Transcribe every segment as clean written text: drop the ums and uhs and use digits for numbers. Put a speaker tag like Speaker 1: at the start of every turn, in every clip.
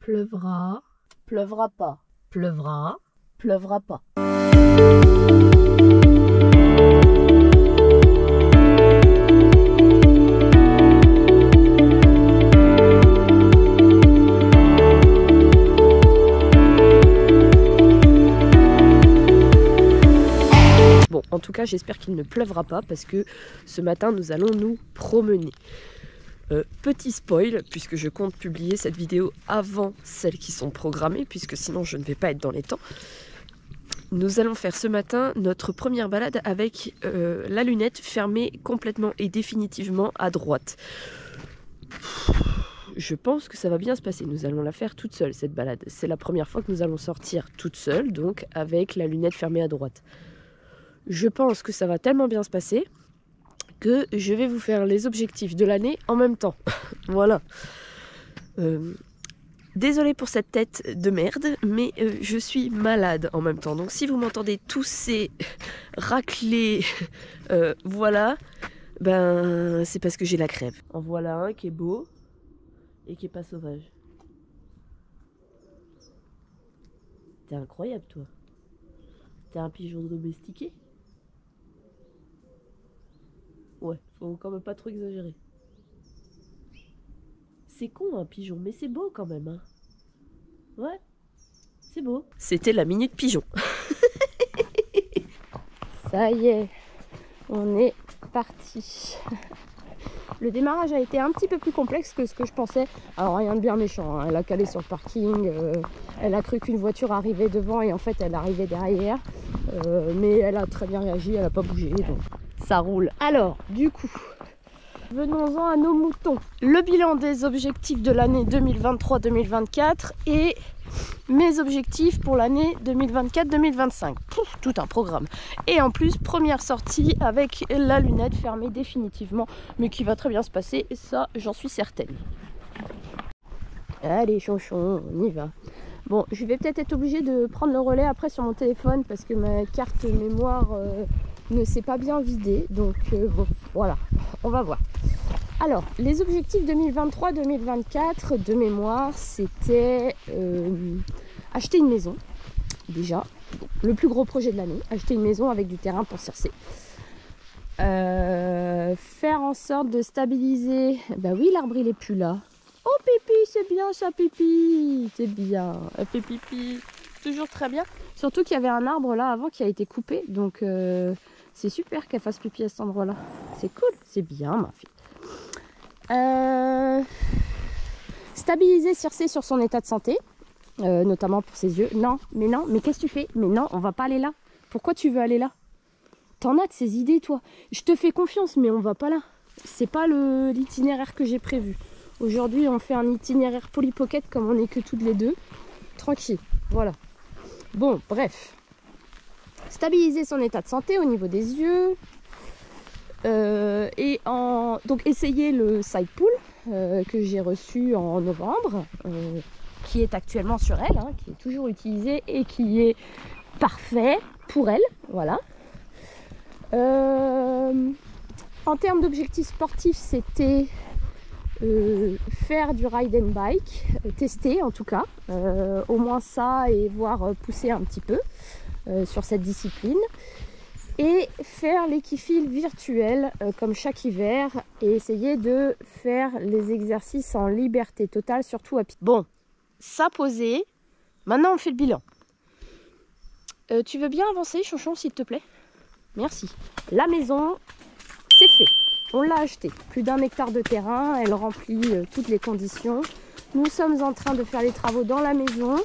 Speaker 1: Pleuvra.
Speaker 2: Pleuvra pas.
Speaker 1: Pleuvra.
Speaker 2: Pleuvra pas.
Speaker 1: Bon, en tout cas, j'espère qu'il ne pleuvra pas parce que ce matin, nous allons nous promener. Petit spoil, puisque je compte publier cette vidéo avant celles qui sont programmées, puisque sinon je ne vais pas être dans les temps. Nous allons faire ce matin notre première balade avec la lunette fermée complètement et définitivement à droite. Je pense que ça va bien se passer. Nous allons la faire toute seule, cette balade. C'est la première fois que nous allons sortir toute seule, donc avec la lunette fermée à droite. Je pense que ça va tellement bien se passer que je vais vous faire les objectifs de l'année en même temps. Voilà. Désolée pour cette tête de merde, mais je suis malade en même temps. Donc si vous m'entendez tousser, racler, voilà, ben c'est parce que j'ai la crève. En voilà un qui est beau et qui est pas sauvage. T'es incroyable toi. T'es un pigeon domestiqué? Ouais, faut quand même pas trop exagérer. C'est con un pigeon, mais c'est beau quand même. Hein. Ouais, c'est beau. C'était la minute pigeon.
Speaker 2: Ça y est, on est parti. Le démarrage a été un petit peu plus complexe que ce que je pensais. Alors rien de bien méchant, hein. Elle a calé sur le parking, elle a cru qu'une voiture arrivait devant et en fait elle arrivait derrière. Mais elle a très bien réagi, elle n'a pas bougé, donc ça roule. Alors, du coup, venons-en à nos moutons. Le bilan des objectifs de l'année 2023-2024 et mes objectifs pour l'année 2024-2025. Tout un programme. Et en plus, première sortie avec la lunette fermée définitivement, mais qui va très bien se passer, ça j'en suis certaine. Allez, chonchon, on y va. Bon, je vais peut-être être obligée de prendre le relais après sur mon téléphone parce que ma carte mémoire ne s'est pas bien vidée. Donc bon, voilà, on va voir. Alors, les objectifs 2023-2024 de mémoire, c'était acheter une maison, déjà. Bon, le plus gros projet de l'année, acheter une maison avec du terrain pour Circé. Faire en sorte de stabiliser... Bah oui, l'arbre, il est plus là. Oh, Pipi, c'est bien ça, Pipi. C'est bien, elle fait pipi. Toujours très bien. Surtout qu'il y avait un arbre là avant qui a été coupé. Donc, c'est super qu'elle fasse pipi à cet endroit-là. C'est cool, c'est bien, ma fille. Stabiliser Circé sur son état de santé, notamment pour ses yeux. Non, mais qu'est-ce que tu fais? Mais non, on va pas aller là. Pourquoi tu veux aller là? T'en as de ces idées, toi. Je te fais confiance, mais on va pas là. C'est pas l'itinéraire que j'ai prévu. Aujourd'hui, on fait un itinéraire Polly Pocket comme on n'est que toutes les deux. Tranquille, voilà. Bon, bref. Stabiliser son état de santé au niveau des yeux. Donc essayer le side pool que j'ai reçu en novembre, qui est actuellement sur elle, hein, qui est toujours utilisé et qui est parfait pour elle. Voilà. En termes d'objectifs sportifs, c'était faire du ride and bike, tester en tout cas, au moins ça et voir pousser un petit peu sur cette discipline. Et faire l'équifile virtuel comme chaque hiver et essayer de faire les exercices en liberté totale, surtout à pied. Bon, ça posé, maintenant on fait le bilan. Tu veux bien avancer, Chonchon, s'il te plaît? Merci. La maison, c'est fait. On l'a achetée. Plus d'1 hectare de terrain, elle remplit toutes les conditions. Nous sommes en train de faire les travaux dans la maison.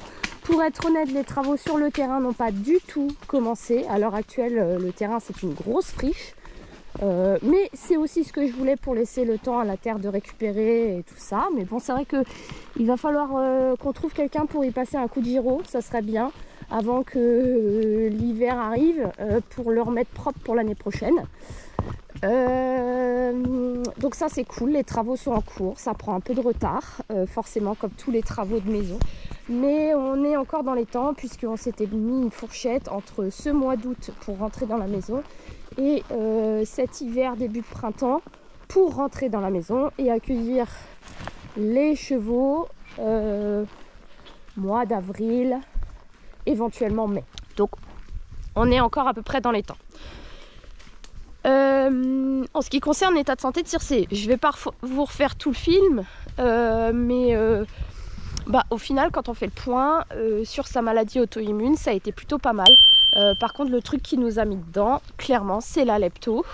Speaker 2: Pour être honnête, les travaux sur le terrain n'ont pas du tout commencé. À l'heure actuelle, le terrain, c'est une grosse friche. Mais c'est aussi ce que je voulais pour laisser le temps à la terre de récupérer et tout ça. Mais bon, c'est vrai qu'il va falloir qu'on trouve quelqu'un pour y passer un coup de gyro. Ça serait bien avant que l'hiver arrive pour le remettre propre pour l'année prochaine. Donc ça, c'est cool. Les travaux sont en cours. Ça prend un peu de retard, forcément, comme tous les travaux de maison. Mais on est encore dans les temps puisqu'on s'était mis une fourchette entre ce mois d'août pour rentrer dans la maison et cet hiver, début de printemps, pour rentrer dans la maison et accueillir les chevaux mois d'avril, éventuellement mai. Donc on est encore à peu près dans les temps. En ce qui concerne l'état de santé de Circé, je vais pas vous refaire tout le film, mais au final, quand on fait le point sur sa maladie auto-immune, ça a été plutôt pas mal. Par contre, le truc qui nous a mis dedans, clairement, c'est la lepto,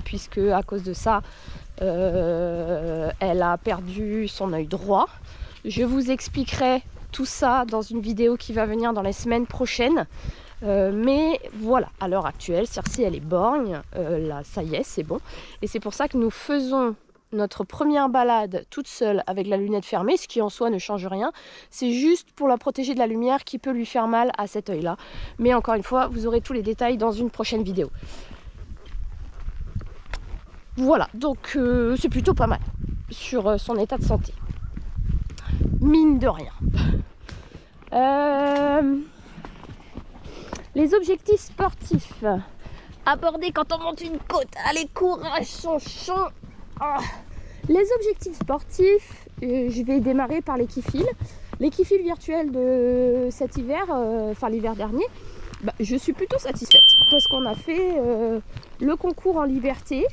Speaker 2: puisque à cause de ça, elle a perdu son œil droit. Je vous expliquerai tout ça dans une vidéo qui va venir dans les semaines prochaines. Mais voilà, à l'heure actuelle, Circé elle est borgne, là ça y est, c'est bon. Et c'est pour ça que nous faisons notre première balade toute seule avec la lunette fermée, ce qui en soi ne change rien. C'est juste pour la protéger de la lumière qui peut lui faire mal à cet œil-là. Mais encore une fois, vous aurez tous les détails dans une prochaine vidéo. Voilà, donc c'est plutôt pas mal sur son état de santé. Mine de rien. Les objectifs sportifs abordés quand on monte une côte. Allez, courage, chanchon. Les objectifs sportifs, je vais démarrer par l'équifile. L'équifile virtuel de cet hiver, enfin l'hiver dernier, je suis plutôt satisfaite parce qu'on a fait le concours en liberté.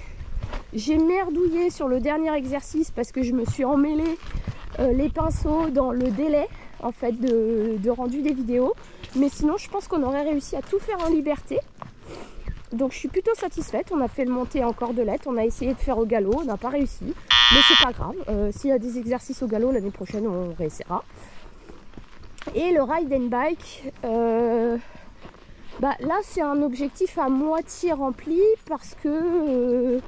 Speaker 2: J'ai merdouillé sur le dernier exercice parce que je me suis emmêlé les pinceaux dans le délai en fait de rendu des vidéos. Mais sinon, je pense qu'on aurait réussi à tout faire en liberté. Donc, je suis plutôt satisfaite. On a fait le monté en cordelette. On a essayé de faire au galop. On n'a pas réussi. Mais c'est pas grave. S'il y a des exercices au galop l'année prochaine, on réessayera. Et le ride and bike, là, c'est un objectif à moitié rempli parce que,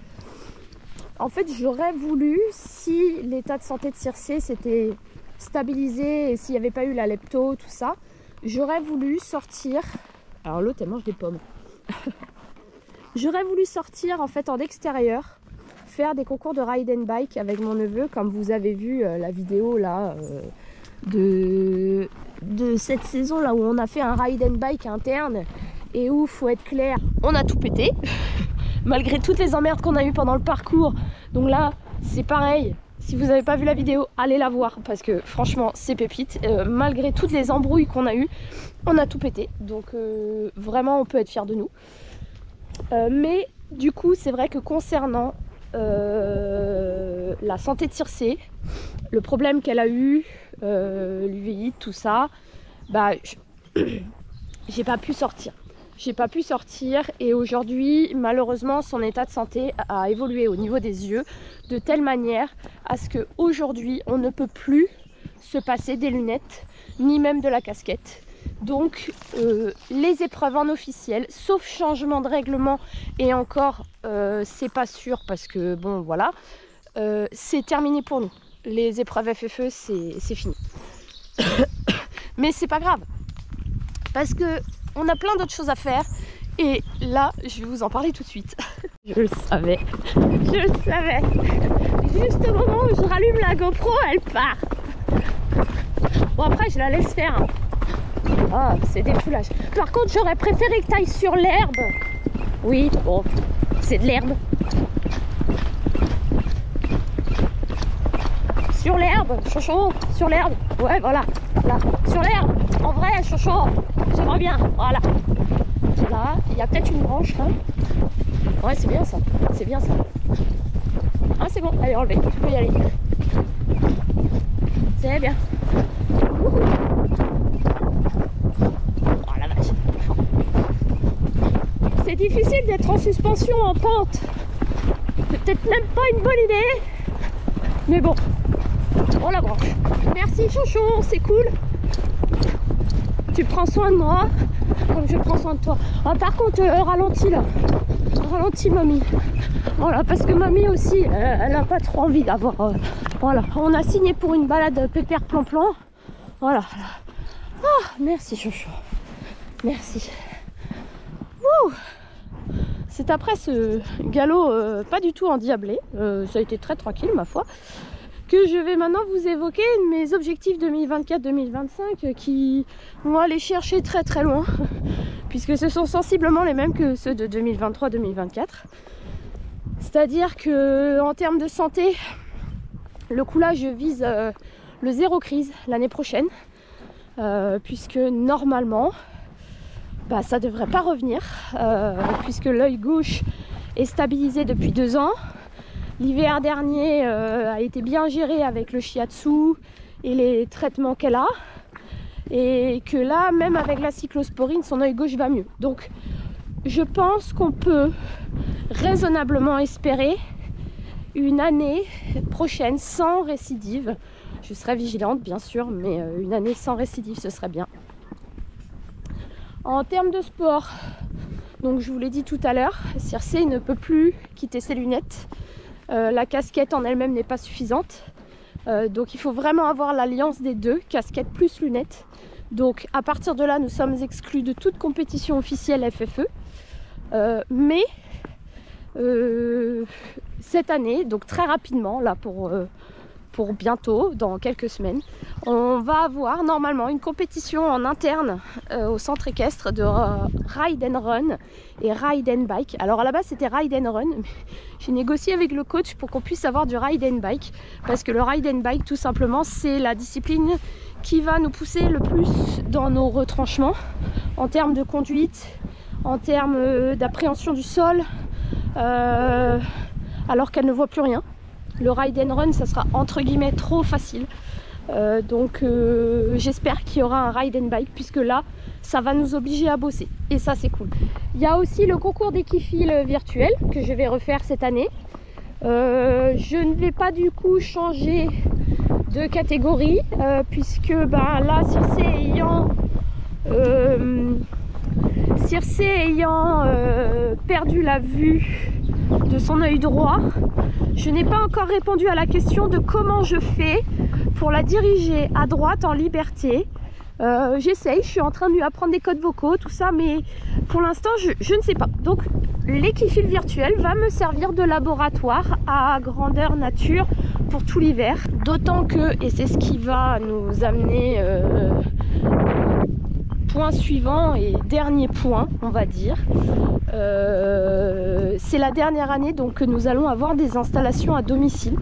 Speaker 2: en fait, j'aurais voulu, si l'état de santé de Circé s'était stabilisé et s'il n'y avait pas eu la lepto, tout ça, j'aurais voulu sortir. Alors l'autre elle mange des pommes. J'aurais voulu sortir en fait en extérieur, faire des concours de ride and bike avec mon neveu, comme vous avez vu la vidéo là de cette saison là où on a fait un ride and bike interne et où, faut être clair, on a tout pété malgré toutes les emmerdes qu'on a eues pendant le parcours. Donc là c'est pareil. Si vous n'avez pas vu la vidéo, allez la voir parce que franchement c'est pépite. Malgré toutes les embrouilles qu'on a eues, on a tout pété. Donc vraiment on peut être fiers de nous. Mais du coup c'est vrai que concernant la santé de Circé, le problème qu'elle a eu, l'UVI, tout ça, j'ai pas pu sortir. J'ai pas pu sortir et aujourd'hui, malheureusement, son état de santé a évolué au niveau des yeux de telle manière à ce qu'aujourd'hui, on ne peut plus se passer des lunettes, ni même de la casquette. Donc, les épreuves en officiel, sauf changement de règlement, et encore, c'est pas sûr parce que, bon, voilà, c'est terminé pour nous. Les épreuves FFE, c'est fini. Mais c'est pas grave, parce que on a plein d'autres choses à faire et là je vais vous en parler tout de suite. Je le savais, juste au moment où je rallume la GoPro elle part. Bon après je la laisse faire. Ah c'est des foulages. Par contre j'aurais préféré que tu ailles sur l'herbe. Oui bon c'est de l'herbe. Sur l'herbe, Chocho, sur l'herbe. Ouais, voilà, là, sur l'herbe. En vrai, Chocho, j'aimerais bien. Voilà. Là, il y a peut-être une branche là. Ouais, c'est bien ça. C'est bien ça. Ah, c'est bon. Allez, enlevé. Tu peux y aller. C'est bien. Oh la vache. C'est difficile d'être en suspension en pente. C'est peut-être même pas une bonne idée. Mais bon. Oh la branche. Merci Chouchon, c'est cool. Tu prends soin de moi comme je prends soin de toi. Ah, par contre, ralentis là. Ralentis mamie. Voilà, parce que mamie aussi, elle n'a pas trop envie d'avoir... voilà, on a signé pour une balade pépère plan-plan. Voilà. Ah, merci Chouchon. Merci. Ouh. C'est après ce galop pas du tout endiablé. Ça a été très tranquille ma foi. Que je vais maintenant vous évoquer mes objectifs 2024-2025 qui vont aller chercher très très loin puisque ce sont sensiblement les mêmes que ceux de 2023-2024. C'est-à-dire que en termes de santé, le coup là je vise le zéro crise l'année prochaine. puisque normalement ça ne devrait pas revenir, puisque l'œil gauche est stabilisé depuis 2 ans. L'hiver dernier a été bien géré avec le shiatsu et les traitements qu'elle a, et que là, même avec la cyclosporine, son œil gauche va mieux. Donc je pense qu'on peut raisonnablement espérer une année prochaine sans récidive. Je serai vigilante bien sûr, mais une année sans récidive, ce serait bien. En termes de sport, donc je vous l'ai dit tout à l'heure, Circé ne peut plus quitter ses lunettes. La casquette en elle-même n'est pas suffisante. Donc il faut vraiment avoir l'alliance des deux, casquette plus lunettes. Donc à partir de là, nous sommes exclus de toute compétition officielle FFE. Mais cette année, donc très rapidement, là pour bientôt, dans quelques semaines, on va avoir normalement une compétition en interne au centre équestre de ride and run et ride and bike. Alors à la base c'était ride and run, mais j'ai négocié avec le coach pour qu'on puisse avoir du ride and bike, parce que le ride and bike tout simplement c'est la discipline qui va nous pousser le plus dans nos retranchements en termes de conduite, en termes d'appréhension du sol, alors qu'elle ne voit plus rien. Le ride and run, ça sera entre guillemets trop facile. Donc j'espère qu'il y aura un ride and bike, puisque là, ça va nous obliger à bosser. Et ça, c'est cool. Il y a aussi le concours d'équiphiles virtuel que je vais refaire cette année. Je ne vais pas du coup changer de catégorie, puisque là, Circé ayant perdu la vue de son œil droit, je n'ai pas encore répondu à la question de comment je fais pour la diriger à droite en liberté. J'essaye, je suis en train de lui apprendre des codes vocaux, tout ça, mais pour l'instant je ne sais pas. Donc l'équifile virtuel va me servir de laboratoire à grandeur nature pour tout l'hiver. D'autant que, et c'est ce qui va nous amener point suivant et dernier point, on va dire, c'est la dernière année donc que nous allons avoir des installations à domicile,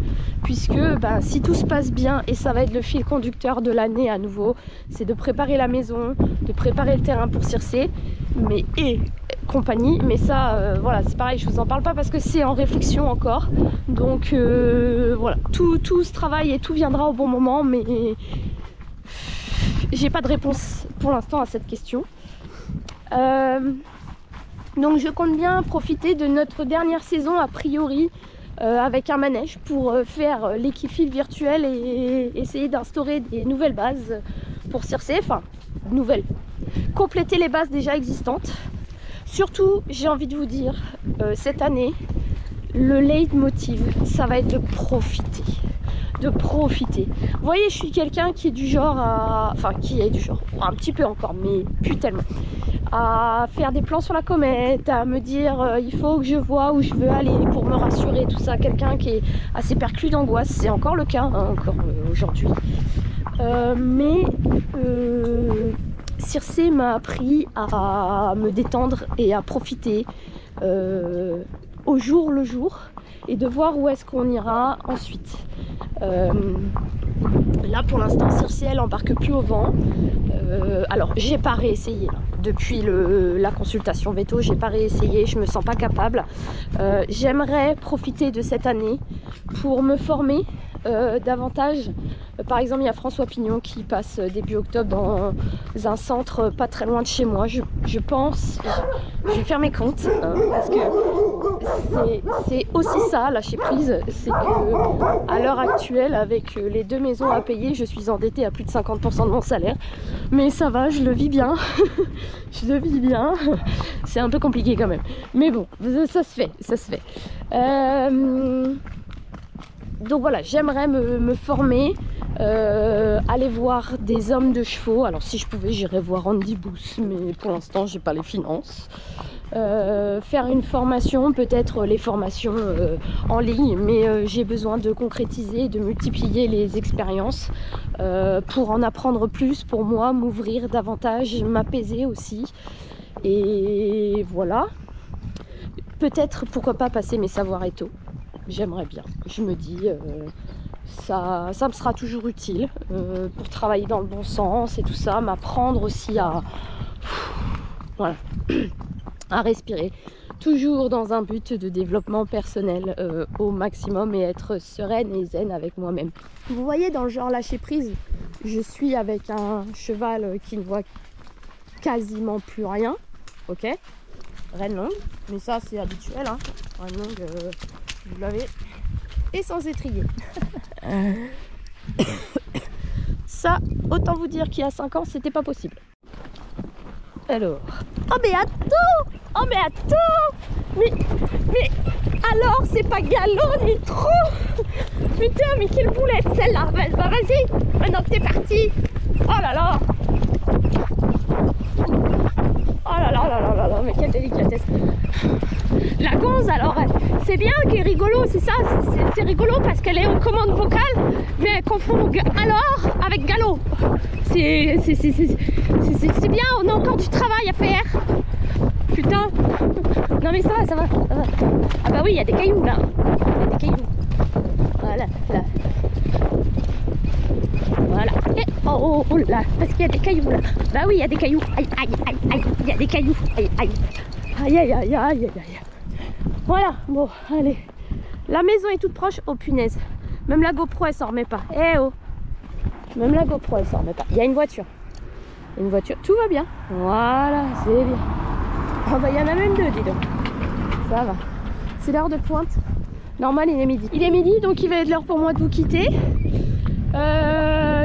Speaker 2: puisque si tout se passe bien, et ça va être le fil conducteur de l'année à nouveau, c'est de préparer la maison, de préparer le terrain pour Circé, et compagnie, mais ça voilà, c'est pareil, je vous en parle pas parce que c'est en réflexion encore, donc voilà, tout ce travail et tout viendra au bon moment, mais j'ai pas de réponse pour l'instant à cette question. Donc je compte bien profiter de notre dernière saison a priori avec un manège pour faire l'équifile virtuel et essayer d'instaurer des nouvelles bases pour Circé, enfin nouvelles, compléter les bases déjà existantes. Surtout, j'ai envie de vous dire, cette année, le leitmotiv, ça va être de profiter. Vous voyez, je suis quelqu'un qui est du genre à... Enfin, qui est du genre, un petit peu encore, mais plus tellement. À faire des plans sur la comète, à me dire il faut que je vois où je veux aller pour me rassurer, tout ça. Quelqu'un qui est assez perclus d'angoisse, c'est encore le cas, hein, encore aujourd'hui. Mais Circé m'a appris à me détendre et à profiter au jour le jour, et de voir où est-ce qu'on ira ensuite. Là pour l'instant Circé elle embarque plus au vent. Alors j'ai pas réessayé là. Depuis la consultation veto, j'ai pas réessayé, je me sens pas capable. J'aimerais profiter de cette année pour me former davantage. Par exemple, il y a François Pignon qui passe début octobre dans un centre pas très loin de chez moi. Je pense, je vais faire mes comptes, hein, parce que c'est aussi ça, lâcher prise. C'est que à l'heure actuelle, avec les 2 maisons à payer, je suis endettée à plus de 50% de mon salaire. Mais ça va, je le vis bien. Je le vis bien. C'est un peu compliqué quand même. Mais bon, ça se fait, ça se fait. Donc voilà, j'aimerais me former, aller voir des hommes de chevaux. Alors si je pouvais, j'irais voir Andy Booth, mais pour l'instant j'ai pas les finances. Faire une formation, peut-être les formations en ligne, mais j'ai besoin de concrétiser, de multiplier les expériences pour en apprendre plus, pour moi, m'ouvrir davantage, m'apaiser aussi. Et voilà. Peut-être, pourquoi pas, passer mes savoirs éthos. J'aimerais bien. Je me dis, ça me sera toujours utile pour travailler dans le bon sens et tout ça, m'apprendre aussi à, voilà, à respirer, toujours dans un but de développement personnel au maximum et être sereine et zen avec moi-même. Vous voyez, dans le genre lâcher prise, je suis avec un cheval qui ne voit quasiment plus rien, ok, reine longue, mais ça c'est habituel, hein. Reine longue, vous l'avez, et sans étrier. Ça, autant vous dire qu'il y a 5 ans, c'était pas possible. Alors, oh mais attends, oh mais attends, mais alors c'est pas galop ni trop. Putain, mais quelle boulette celle-là. Bah, vas-y, maintenant que t'es parti. Oh là là. Oh là là là là là là, mais quelle délicatesse. La gonze, alors, c'est bien qu'elle est rigolo, c'est ça, c'est rigolo parce qu'elle est aux commandes vocales, mais elle confond alors avec galop. C'est bien, on a encore du travail à faire. Putain. Non mais ça va, ça va. Ah bah oui, il y a des cailloux là. Il y a des cailloux. Voilà, là. Voilà. Et oh, oh là, parce qu'il y a des cailloux là. Bah oui, il y a des cailloux. Aïe, aïe, aïe, aïe. Il y a des cailloux. Aïe, aïe. Aïe, aïe, aïe, aïe, aïe, aïe. Voilà, bon, allez. La maison est toute proche. Oh punaise. Même la GoPro, elle s'en remet pas. Eh oh. Même la GoPro, elle s'en remet pas. Il y a une voiture. Une voiture. Tout va bien. Voilà, c'est bien. Oh bah, il y en a même 2, dis donc. Ça va. C'est l'heure de pointe. Normal, il est midi. Il est midi, donc il va être l'heure pour moi de vous quitter.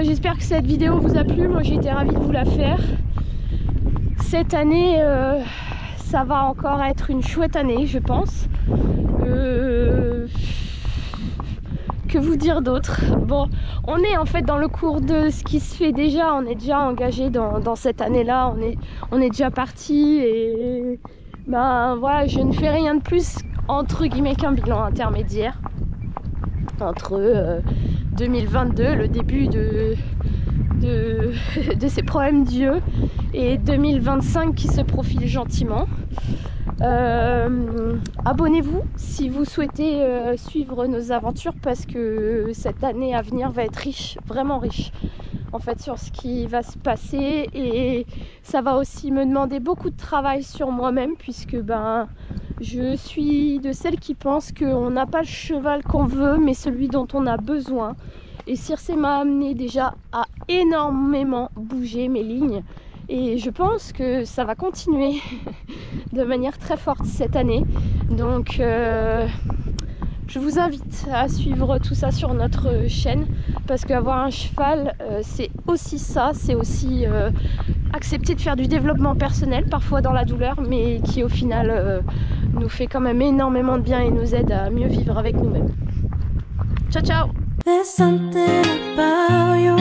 Speaker 2: J'espère que cette vidéo vous a plu. Moi, j'ai été ravie de vous la faire. Cette année, ça va encore être une chouette année, je pense. Que vous dire d'autre? Bon, on est en fait dans le cours de ce qui se fait déjà. On est déjà engagé dans cette année-là. On est déjà parti et ben voilà, je ne fais rien de plus entre guillemets qu'un bilan intermédiaire entre 2022, le début de ces problèmes d'yeux, et 2025 qui se profile gentiment. Abonnez-vous si vous souhaitez suivre nos aventures, parce que cette année à venir va être riche, vraiment riche en fait, sur ce qui va se passer, et ça va aussi me demander beaucoup de travail sur moi-même, puisque ben je suis de celles qui pensent qu'on n'a pas le cheval qu'on veut, mais celui dont on a besoin. Et Circé m'a amené déjà à énormément bouger mes lignes, et je pense que ça va continuer de manière très forte cette année. Donc je vous invite à suivre tout ça sur notre chaîne, parce qu'avoir un cheval, c'est aussi ça, c'est aussi accepter de faire du développement personnel, parfois dans la douleur, mais qui au final nous fait quand même énormément de bien et nous aide à mieux vivre avec nous-mêmes. Ciao ciao! There's something about you.